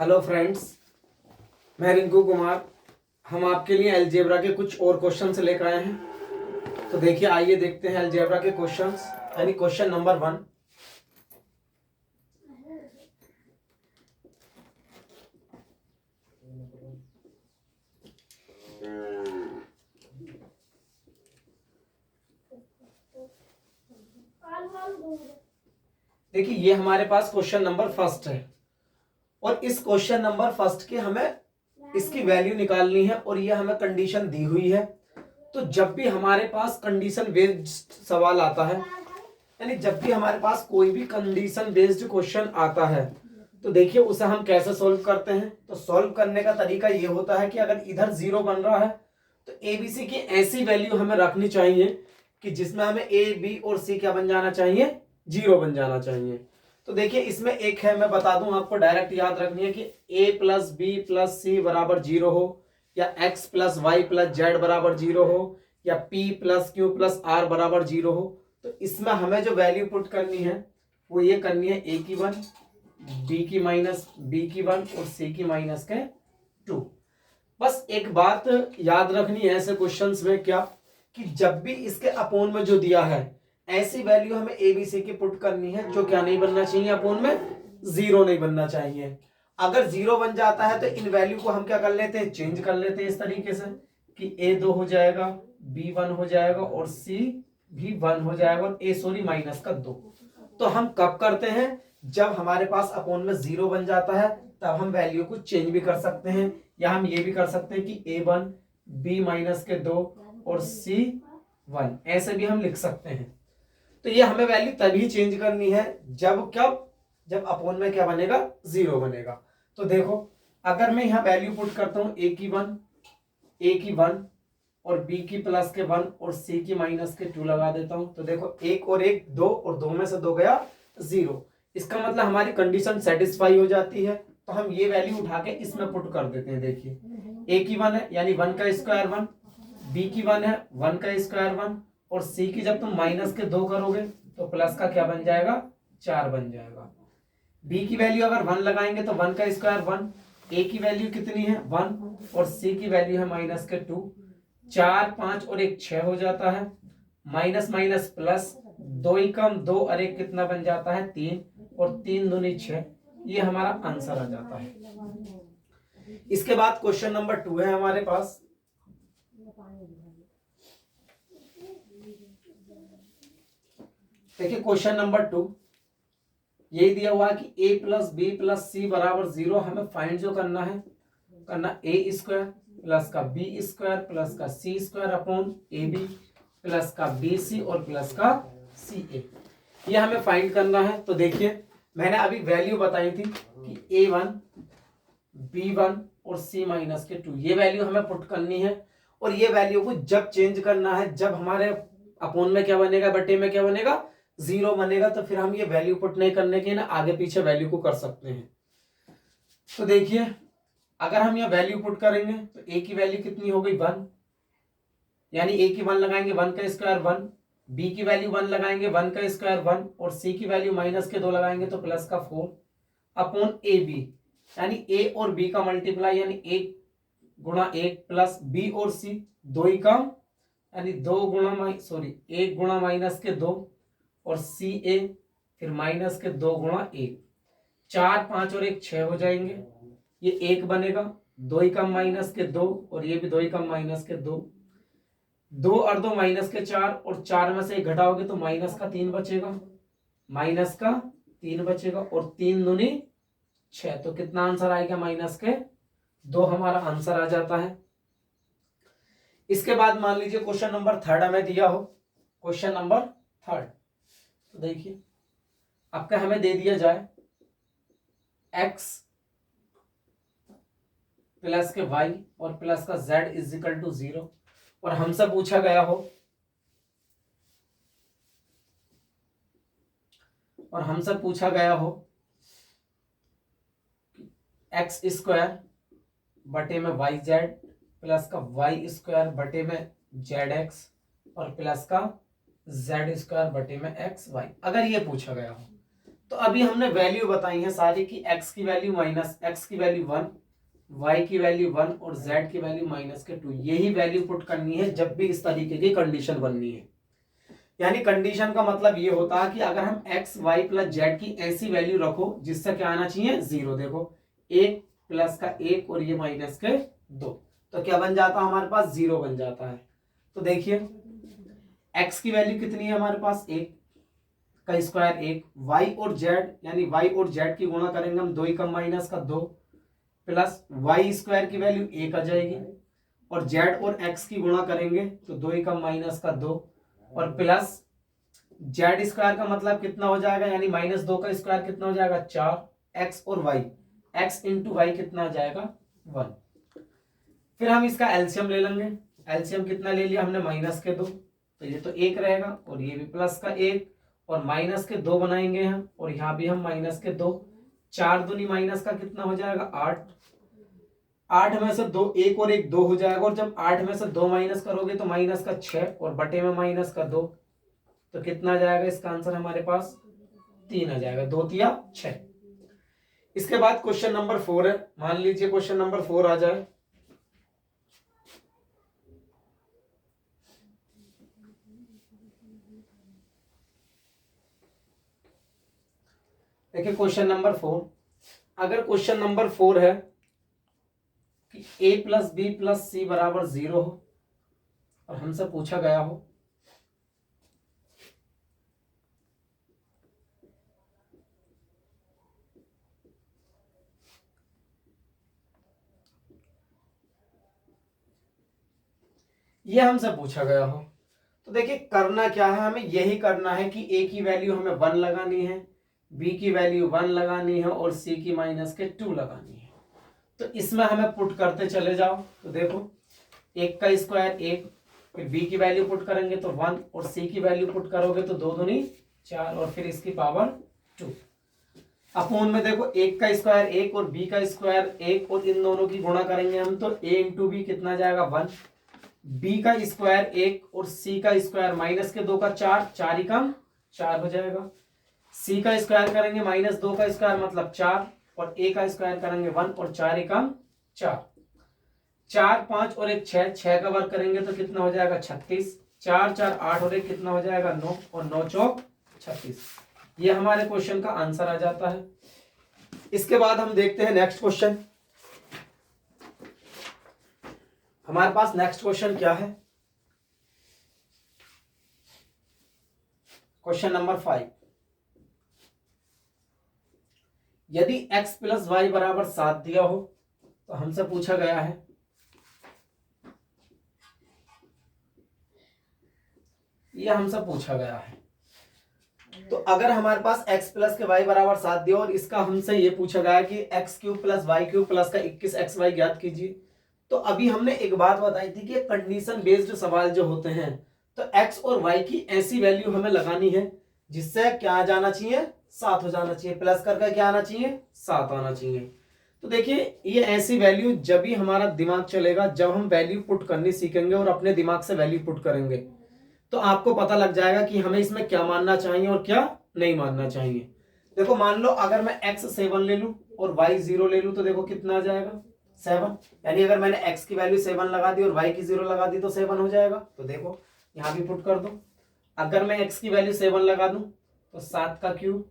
Hello friends, मैं रिंकू कुमार। हम आपके लिए अलजेब्रा के कुछ और क्वेश्चंस लेकर आए हैं। तो देखिए, आइए देखते हैं अलजेब्रा के क्वेश्चंस, यानी क्वेश्चन नंबर 1। देखिए, ये हमारे पास क्वेश्चन नंबर फर्स्ट है और इस क्वेश्चन नंबर फर्स्ट के हमें इसकी वैल्यू निकालनी है और ये हमें कंडीशन दी हुई है। तो जब भी हमारे पास कंडीशन बेस्ड सवाल आता है, यानी जब भी हमारे पास कोई भी कंडीशन बेस्ड क्वेश्चन आता है, तो देखिए उसे हम कैसे सॉल्व करते हैं। तो सॉल्व करने का तरीका ये होता है कि अगर इधर 0 बन रहा है तो एबीसी की ऐसी वैल्यू हमें रखनी चाहिए कि जिसमें हमें ए बी और सी क्या बन जाना चाहिए, 0 बन जाना चाहिए। तो देखिए, इसमें एक है, मैं बता दूं आपको, डायरेक्ट याद रखनी है कि a plus B plus C बराबर 0 हो, या x plus Y plus Z बराबर 0 हो, या p plus Q plus R बराबर 0 हो। तो इसमें हमें जो वैल्यू पुट करनी है वो ये करनी है, a की 1, b की माइनस, b की 1 और c की माइनस के 2। बस एक बात याद रखनी है ऐसे क्वेश्चंस में, क्या कि जब भी इसके अपोन में जो दिया है ऐसी वैल्यू हमें ए बी सी की पुट करनी है जो क्या नहीं बनना चाहिए, अपोन में 0 नहीं बनना चाहिए। अगर 0 बन जाता है तो इन वैल्यू को हम क्या कर लेते हैं, चेंज कर लेते हैं इस तरीके से कि a 2 हो जाएगा, b 1 हो जाएगा और c भी 1 हो जाएगा, और माइनस का 2। तो हम कब करते हैं, जब हमारे पास अपोन में 0 बन जाता है तब हम वैल्यू को चेंज भी कर सकते हैं, या हम ये भी कर सकते हैं कि a1 b माइनस के 2 और c1, ऐसे भी हम लिख सकते हैं। तो ये हमें वैल्यू तभी चेंज करनी है जब अपोन में क्या बनेगा, 0 बनेगा। तो देखो, अगर मैं यहां वैल्यू पुट करता हूं a की 1 और b की प्लस के 1 और c की माइनस के 2 लगा देता हूं, तो देखो 1 और 1 2 और 2 में से 2 गया 0। इसका मतलब हमारी कंडीशन सेटिस्फाई हो जाती है। तो हम ये वैल्यू उठा के इसमें पुट कर देते हैं। देखिए, a की 1 है यानी 1 का स्क्वायर 1, b की 1 है 1 का स्क्वायर 1, और c की जब तुम माइनस के 2 करोगे तो प्लस का क्या बन जाएगा, 4 बन जाएगा। b की वैल्यू अगर 1 लगाएंगे तो 1 का स्क्वायर 1, a की वैल्यू कितनी है 1 और c की वैल्यू है माइनस के 2, 4 5 और 1 6 हो जाता है, माइनस माइनस प्लस, 2 ही कम 2 और 1 कितना बन जाता है 3, और 3 दूनी 6। ये हमारा आंसर आ जाता है। इसके बाद क्वेश्चन नंबर 2 है हमारे पास। देखिए क्वेश्चन नंबर 2 यही दिया हुआ है कि a plus B plus C बराबर 0। हमें फाइंड जो करना है, करना a स्क्वायर प्लस का बी स्क्वायर प्लस का C square upon A B plus का बी सी और प्लस का सी ए, ये हमें फाइंड करना है। तो देखिए, मैंने अभी वैल्यू बताई थी कि a1 b1 और c माइनस के 2, ये वैल्यू हमें पुट करनी है। और ये वैल्यू को जब चेंज करना है, जब हमारे अपोन में क्या बनेगा, बटे में क्या बनेगा, 0 बनेगा, तो फिर हम ये वैल्यू पुट नहीं करने के ना आगे पीछे वैल्यू को कर सकते हैं। तो देखिए, अगर हम यह वैल्यू पुट करेंगे तो a की वैल्यू कितनी हो गई 1, यानी a की 1 लगाएंगे 1 का स्क्वायर 1, b की वैल्यू 1 लगाएंगे 1 का स्क्वायर 1, और c की वैल्यू माइनस के 2 लगाएंगे तो प्लस का 4 अपॉन ए बी, यानी a और b का मल्टीप्लाई, यानी 1 गुणा 1 प्लस b और c 2 ही कम, यानी 2 गुणा 1 गुणा माइनस के 2 और सी ए, फिर माइनस के 2 गुणा 1, 4 5 और 1 6 हो जाएंगे, ये 1 बनेगा, 2 ही कम माइनस के 2 और ये भी 2 ही कम माइनस के 2, 2 और 2 माइनस के 4, और 4 में से 1 घटाओगे तो माइनस का 3 बचेगा, माइनस का 3 बचेगा, और 3 दूनी 6। तो कितना आंसर आएगा, माइनस के 2 हमारा आंसर आ जाता है। इसके बाद मान लीजिए क्वेश्चन नंबर 3 हमें दिया हो, क्वेश्चन नंबर 3। तो देखिए, आपका हमें दे दिया जाए x प्लस के y और प्लस का z इज इक्वल टू 0, और हमसे पूछा गया हो x स्क्वायर बटे में वाई जेड प्लस का वाई स्क्वायर बटे में जेड एक्स और प्लस का जेड स्क्वायर बटे में एक्स वाई, अगर ये पूछा गया हो तो अभी हमने वैल्यू बताई है सारी की, x की वैल्यू माइनस, x की वैल्यू 1, y की वैल्यू 1 और z की वैल्यू -2। यही वैल्यू पुट करनी है जब भी इस तरीके की कंडीशन बननी है। यानी कंडीशन का मतलब ये होता है कि अगर हम x y प्लस z की ऐसी वैल्यू रखो जिससे क्या आना चाहिए, 0। देखो 1 प्लस का 1 और ये माइनस के 2, तो क्या बन जाता है हमारे पास, 0 बन जाता है। तो देखिए x की वैल्यू कितनी है हमारे पास, 1 का स्क्वायर 1, y और z यानी y और z की गुणा करेंगे हम, 2 एकम माइनस का 2 प्लस y स्क्वायर की वैल्यू 1 आ जाएगी, और z और x की गुणा करेंगे तो 2 एकम माइनस का 2 और प्लस z स्क्वायर का मतलब कितना हो जाएगा, यानी -2 का स्क्वायर कितना हो जाएगा, 4, x और y, x इंटू वाई कितना आ जाएगा, 1। फिर हम इसका एलसीएम ले लेंगे। एलसीएम कितना ले लिया हमने, -2, तो ये तो 1 रहेगा और ये भी +1 और -2 बनाएंगे हम, और यहाँ भी हम -2, 4 दूनी माइनस का कितना हो जाएगा, 8, 8 में से 2, 1 और 1 2 हो जाएगा, और जब 8 में से 2 माइनस करोगे तो -6 और बटे में -2, तो कितना आ जाएगा, इसका आंसर हमारे पास 3 आ जाएगा, 2 तिया 6। इसके बाद क्वेश्चन नंबर 4 है। मान लीजिए क्वेश्चन नंबर 4 आ जाए। देखिए क्वेश्चन नंबर 4, अगर क्वेश्चन नंबर 4 है कि a plus B plus C बराबर 0 हो और हमसे पूछा गया हो ये हमसे पूछा गया हो, तो देखिए करना क्या है, हमें यही करना है कि a की वैल्यू हमें 1 लगानी है, b की वैल्यू 1 लगानी है और c की -2 लगानी है। तो इसमें हमें पुट करते चले जाओ। तो देखो 1 का स्क्वायर 1, फिर b की वैल्यू पुट करेंगे तो 1 और c की वैल्यू पुट करोगे तो 2 दूनी 4 और फिर इसकी पावर 2। अपोन में देखो 1 का स्क्वायर 1 और b का स्क्वायर 1 और इन दोनों की गुणा करेंगे हम, तो a इंटू बी कितना जाएगा, 1, b का स्क्वायर 1 और c का स्क्वायर -2 का 4, 4 एकम 4 हो जाएगा। c का स्क्वायर करेंगे -2 का स्क्वायर मतलब 4 और a का स्क्वायर करेंगे 1 और 4 एकम 4, 4 5 और 1 6, 6 का वर्ग करेंगे तो कितना हो जाएगा, 36, 4 4 8 और 1 कितना हो जाएगा, 9 और 9 चौक 36। ये हमारे क्वेश्चन का आंसर आ जाता है। इसके बाद हम देखते हैं नेक्स्ट क्वेश्चन। हमारे पास नेक्स्ट क्वेश्चन क्या है, क्वेश्चन नंबर 5। यदि x प्लस वाई बराबर 7 दिया हो तो हमसे पूछा गया है ये हमसे पूछा गया है तो अगर हमारे पास x प्लस के y बराबर 7 दिया और इसका हमसे ये पूछा गया कि x³ प्लस y³ प्लस का 21xy ज्ञात कीजिए, तो अभी हमने एक बात बताई थी कि कंडीशन बेस्ड सवाल जो होते हैं तो x और y की ऐसी वैल्यू हमें लगानी है जिससे क्या आ जाना चाहिए, 7 हो जाना चाहिए, प्लस करके क्या आना चाहिए, 7 आना चाहिए। तो देखिए ये ऐसी वैल्यू जब भी हमारा दिमाग चलेगा, जब हम वैल्यू पुट करनी सीखेंगे और अपने दिमाग से वैल्यू पुट करेंगे तो आपको पता लग जाएगा कि हमें इसमें क्या मानना चाहिए और क्या नहीं मानना चाहिए। देखो मान लो अगर मैं x 7 ले लूं और y 0 ले लूं तो देखो कितना आ जाएगा, 7। यानी अगर मैंने x की वैल्यू 7 लगा दी और y की 0 लगा दी तो 7 हो जाएगा। तो देखो यहाँ भी पुट कर दो, अगर मैं x की वैल्यू 7 लगा दूं तो 7 का क्यूब,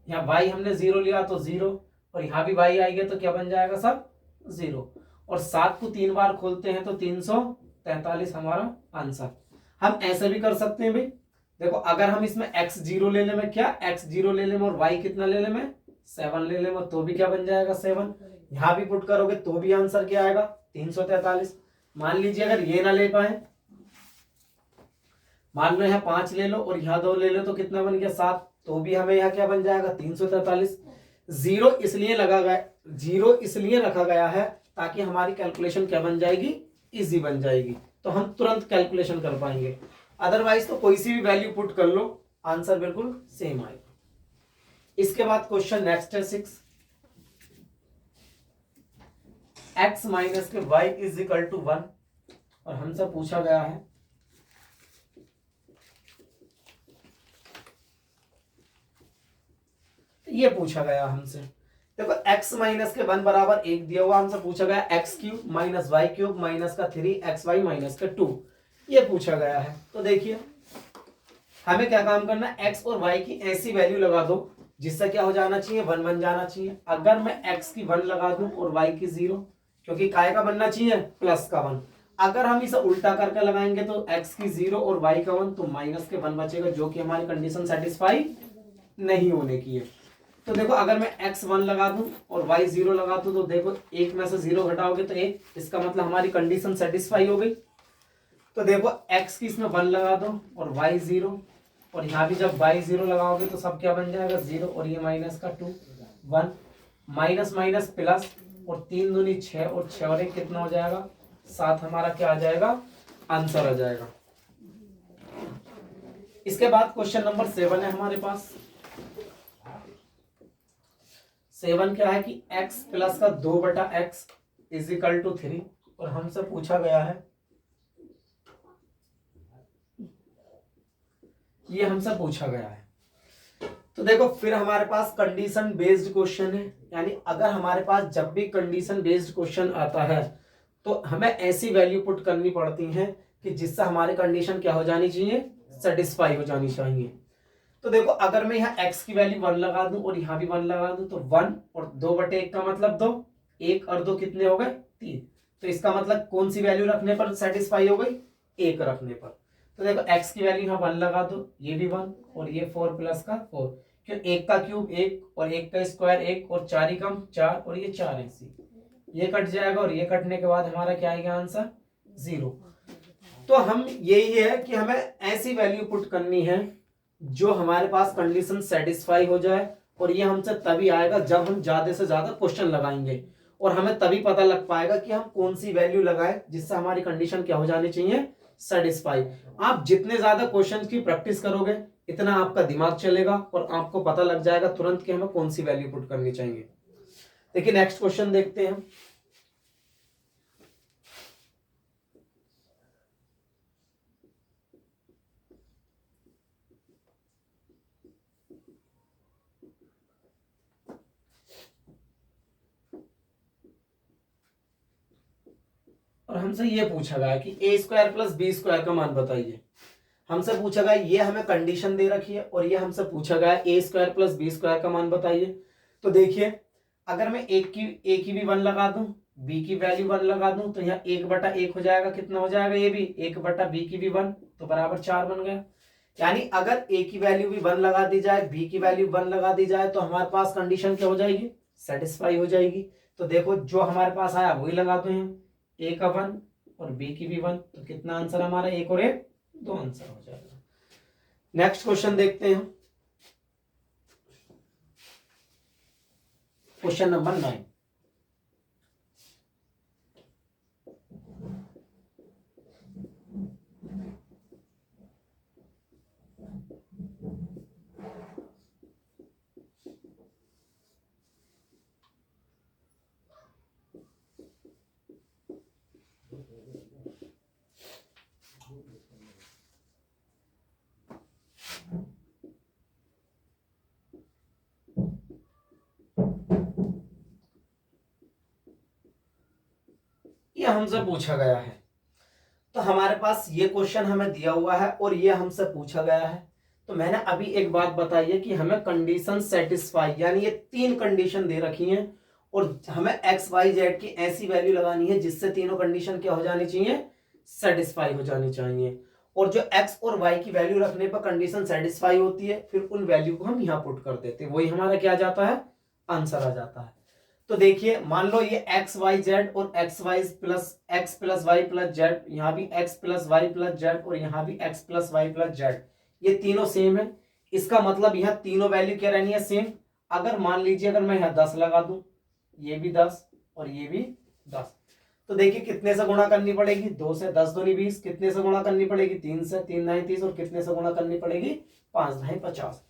यहाँ y हमने 0 लिया तो 0 और यहाँ भी y आएगा तो क्या बन जाएगा सब 0, और 7 को 3 बार खोलते हैं तो 343 हमारा आंसर। हम ऐसे भी कर सकते हैं भाई, देखो अगर हम इसमें x0 ले ले में, क्या x0 ले ले में और y कितना ले ले में 7 ले ले में, तो भी क्या बन जाएगा 7। यहाँ भी पुट करोगे तो भी आंसर क्या आएगा 343। मान लीजिए अगर ये ना ले पाए, मान लो यहाँ 5 ले लो और यहाँ 2 ले लो तो कितना बन गया 7, तो भी हमें यहाँ क्या बन जाएगा 343। जीरो इसलिए लगा गया, जीरो इसलिए रखा गया है ताकि हमारी कैलकुलेशन क्या बन जाएगी, इजी बन जाएगी, तो हम तुरंत कैलकुलेशन कर पाएंगे। अदरवाइज तो कोई सी भी वैल्यू पुट कर लो आंसर बिल्कुल सेम आएगा। इसके बाद क्वेश्चन नेक्स्ट है 6, x माइनस के y इज इक्वल टू 1 और हमसे पूछा गया है ये पूछा गया हमसे। देखो x माइनस के 1 बराबर 1 दिया हुआ, हमसे पूछा गया X cube minus Y cube minus का 3 एक्स वाई माइनस का 2, ये पूछा गया है। तो देखिए हमें क्या काम करना है, x और y की ऐसी वैल्यू लगा दो जिससे क्या हो जाना चाहिए, 1 बन जाना चाहिए। अगर मैं x की 1 लगा दूं और y की 0, क्योंकि काय का बनना चाहिए, प्लस का 1। अगर हम इसे उल्टा करके लगाएंगे तो x की 0 और y का 1, तो माइनस के 1 बचेगा, जो कि हमारी कंडीशन सेटिस्फाई नहीं होने की है। तो देखो अगर मैं x 1 लगा दूं और y 0 लगा दूं, तो देखो एक में से 0 घटाओगे तो 1, इसका मतलब हमारी कंडीशन सेटिस्फाई हो गई। तो देखो x की इसमें 1 लगा दो और y 0, और यहाँ भी जब y 0 लगाओगे तो सब क्या बन जाएगा, 0, और ये माइनस का 2 1, माइनस माइनस प्लस, और 3 दूनी 6, और 6 और 1 कितना हो जाएगा, 7, हमारा क्या आ जाएगा, आंसर आ जाएगा। इसके बाद क्वेश्चन नंबर 7 है हमारे पास। 7 क्या है कि x प्लस का 2/x इज इक्वल टू 3, और हमसे पूछा गया है, ये हमसे पूछा गया है। तो देखो फिर हमारे पास कंडीशन बेस्ड क्वेश्चन है, यानी अगर हमारे पास जब भी कंडीशन बेस्ड क्वेश्चन आता है तो हमें ऐसी वैल्यू पुट करनी पड़ती है कि जिससे हमारी कंडीशन क्या हो जानी चाहिए, सेटिस्फाई हो जानी चाहिए। तो देखो अगर मैं यहाँ x की वैल्यू 1 लगा दूं और यहाँ भी 1 लगा दूं, तो 1 और 2/1 का मतलब 2, 1 और 2 कितने हो गए, 3। तो इसका मतलब कौन सी वैल्यू रखने पर सेटिस्फाई हो गई, 1 रखने पर। तो देखो x की वैल्यू यहाँ 1 लगा दो, ये भी 1, और ये 4 प्लस का 4, क्यों, 1 का क्यूब 1 और 1 का स्क्वायर 1, और 4 ही कम 4, और ये 4 ऐसी, ये कट जाएगा, और ये कटने के बाद हमारा क्या आएगा आंसर, 0। तो हम यही है कि हमें ऐसी वैल्यू पुट करनी है जो हमारे पास कंडीशन सेटिस्फाई हो जाए, और ये हमसे तभी आएगा जब हम ज्यादा से ज्यादा क्वेश्चन लगाएंगे, और हमें तभी पता लग पाएगा कि हम कौन सी वैल्यू लगाए जिससे हमारी कंडीशन क्या हो जानी चाहिए, सेटिस्फाई। आप जितने ज्यादा क्वेश्चन की प्रैक्टिस करोगे इतना आपका दिमाग चलेगा और आपको पता लग जाएगा तुरंत कि हमें कौन सी वैल्यू पुट करनी चाहिए। देखिए नेक्स्ट क्वेश्चन देखते हैं। और हमसे ये पूछा गया कि ए स्क्वायर प्लस बी स्क्वायर का मान बताइए। हमसे पूछा गया, ये हमें कंडीशन दे रखी है, और ये हमसे पूछा गया ए स्क्वायर प्लस बी स्क्वायर का मान बताइए। तो देखिए अगर मैं ए की भी 1 लगा दूं, बी की वैल्यू 1 लगा दूं, तो यहाँ 1/1 हो जाएगा, कितना हो जाएगा, ये भी 1/बी की भी 1, तो बराबर 4 बन गया। यानी अगर ए की वैल्यू भी 1 लगा दी जाए, बी की वैल्यू 1 लगा दी जाए, तो हमारे पास कंडीशन क्या हो जाएगी, सेटिस्फाई हो जाएगी। तो देखो जो हमारे पास आया वही लगा दो हैं, ए का 1 और बी की भी 1, तो कितना आंसर हमारा, 1 और 1 2 आंसर हो जाएगा। नेक्स्ट क्वेश्चन देखते हैं, क्वेश्चन नंबर 9। ये हमसे पूछा गया है, तो हमारे पास ये क्वेश्चन हमें दिया हुआ है और ये हमसे पूछा गया है। तो मैंने अभी एक बात बताई है कि हमें कंडीशन सेटिस्फाई, यानी ये 3 कंडीशन दे रखी हैं, और हमें एक्स वाई जेड की ऐसी वैल्यू लगानी है जिससे तीनों कंडीशन क्या हो जानी चाहिए, सेटिस्फाई हो जानी चाहिए। और जो एक्स और वाई की वैल्यू रखने पर कंडीशन सेटिस्फाई होती है, फिर उन वैल्यू को हम यहाँ पुट कर देते हैं, वही हमारा क्या आ जाता है, आंसर आ जाता है। तो देखिए मान लो ये एक्स वाई जेड और x plus Y plus z, यहाँ भी x plus Y plus z और यहाँ भी x plus Y plus z, ये तीनों सेम है। इसका मतलब यहाँ तीनों वैल्यू क्या रहनी है, सेम। अगर मान लीजिए अगर मैं यहाँ 10 लगा दूं, ये भी 10 और ये भी 10, तो देखिए कितने से गुणा करनी पड़ेगी, 2 से, 10 दूनी 20, कितने से गुणा करनी पड़ेगी, 3 से, 3 9 30, और कितने से गुणा करनी पड़ेगी, 5 ढाई 50।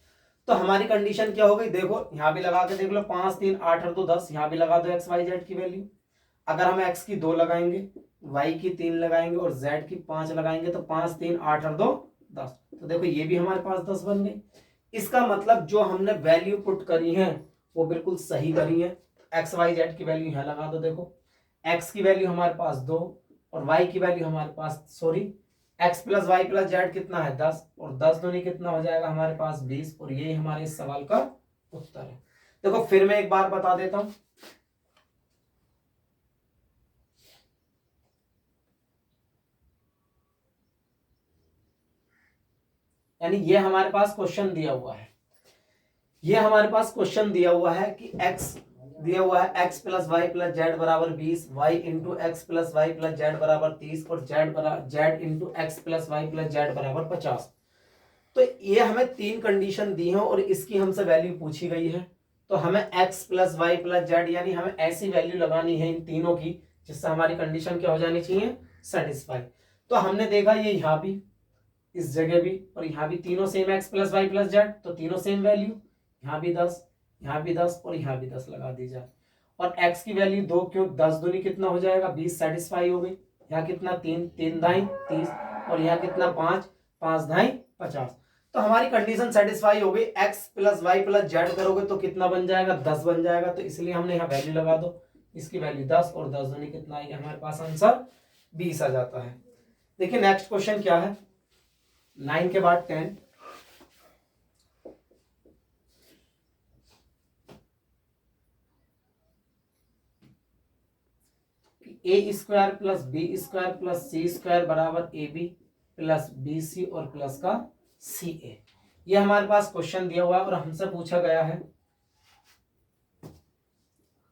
तो हमारी कंडीशन क्या हो गई, देखो यहां भी लगा के देख लो, 5 3 8 और 2 10, यहां भी लगा दो एक्स वाई जेड की वैल्यू। अगर हम एक्स की 2 लगाएंगे, वाई की 3 लगाएंगे और जेड की 5 लगाएंगे, तो 5 3 8 और 2 10, तो देखो ये भी हमारे पास 10 बन गई। इसका मतलब जो हमने वैल्यू पुट करी है वो बिल्कुल सही करी है। एक्स वाई जेड की वैल्यू यहाँ लगा दो। देखो एक्स की वैल्यू हमारे पास 2 और वाई की वैल्यू हमारे पास X plus Y plus Z कितना है 10 और 10 दूनी कितना हो जाएगा हमारे पास 20 और ये हमारे इस सवाल का उत्तर है। देखो फिर मैं एक बार बता देता हूं, यानी ये हमारे पास क्वेश्चन दिया हुआ है, ये हमारे पास क्वेश्चन दिया हुआ है कि x दिया हुआ है x plus Y plus Z बराबर 20, y into x plus Y plus Z बराबर 30 और z into x plus Y plus Z बराबर 50। तो ये हमें तीन कंडीशन दी है और इसकी हमसे वैल्यू पूछी गई है। तो हमें x plus Y plus z यानी हमें ऐसी वैल्यू लगानी है इन तीनों की जिससे हमारी कंडीशन क्या हो जानी चाहिए, सेटिस्फाई। तो हमने देखा ये यहाँ भी, इस जगह भी और यहाँ भी तीनों same x plus Y plus z, तो तीनों सेम वैल्यू, यहाँ भी 10, यहाँ भी 10 और यहाँ भी 10 लगा दी जाए। और x की वैल्यू 2 क्यों 10 दूनी कितना हो जाएगा 20 सेटिस्फाई हो गई। यहाँ कितना 3 3 दाई 30 और यहाँ कितना 5 5 दाई 50। तो हमारी कंडीशन सेटिस्फाई हो गई। x plus Y plus z करोगे तो कितना बन जाएगा 10 बन जाएगा। तो इसलिए हमने यहाँ वैल्यू लगा दो, इसकी वैल्यू 10 और 10 दूनी कितना आएगा हमारे पास आंसर 20 आ जाता है। देखिए नेक्स्ट क्वेश्चन क्या है, 9 के बाद 10। A square plus B square plus C square बराबर A B plus B C और प्लस का सी ए, ये हमारे पास क्वेश्चन दिया हुआ है और हमसे पूछा गया है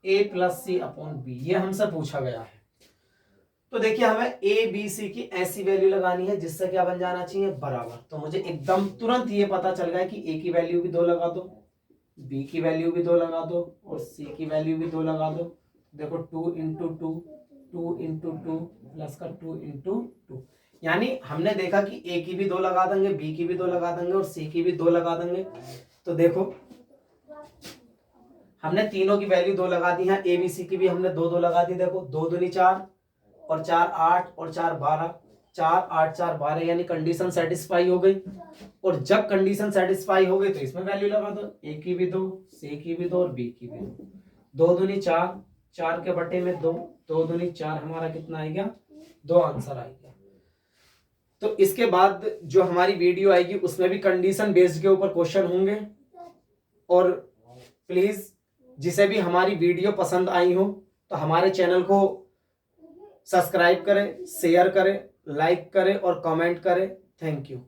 ए प्लस सी अपॉन बी, ये हमसे पूछा गया है। तो देखिए हमें ए बी सी की ऐसी वैल्यू लगानी है जिससे क्या बन जाना चाहिए बराबर। तो मुझे एकदम तुरंत ये पता चल गया कि ए की वैल्यू भी 2 लगा दो, बी की वैल्यू भी 2 लगा दो और सी की वैल्यू भी 2 लगा दो। देखो 2 इंटू 2 2 इंटू 2 प्लस का 2 इंटू 2, यानी हमने देखा कि ए की भी 2 लगा देंगे, बी की भी 2 लगा देंगे और सी की भी 2 लगा देंगे। तो देखो हमने तीनों की वैल्यू 2 लगा दी है, ए बी सी की भी हमने 2 2 लगा दी। देखो 2 दूनी 4 और 4 8 और 4 12, 4 8 4 12 यानी कंडीशन सेटिस्फाई हो गई। और जब कंडीशन सेटिस्फाई हो गई तो इसमें वैल्यू लगा दो, ए की भी 2, सी की भी 2 और बी की भी 2। 2 दूनी 4, 4 के बटे में 2, 2 दूनी 4 हमारा कितना आएगा 2 आंसर आएगा। तो इसके बाद जो हमारी वीडियो आएगी उसमें भी कंडीशन बेस्ड के ऊपर क्वेश्चन होंगे। और प्लीज जिसे भी हमारी वीडियो पसंद आई हो तो हमारे चैनल को सब्सक्राइब करें, शेयर करें, लाइक करें और कमेंट करें। Thank you.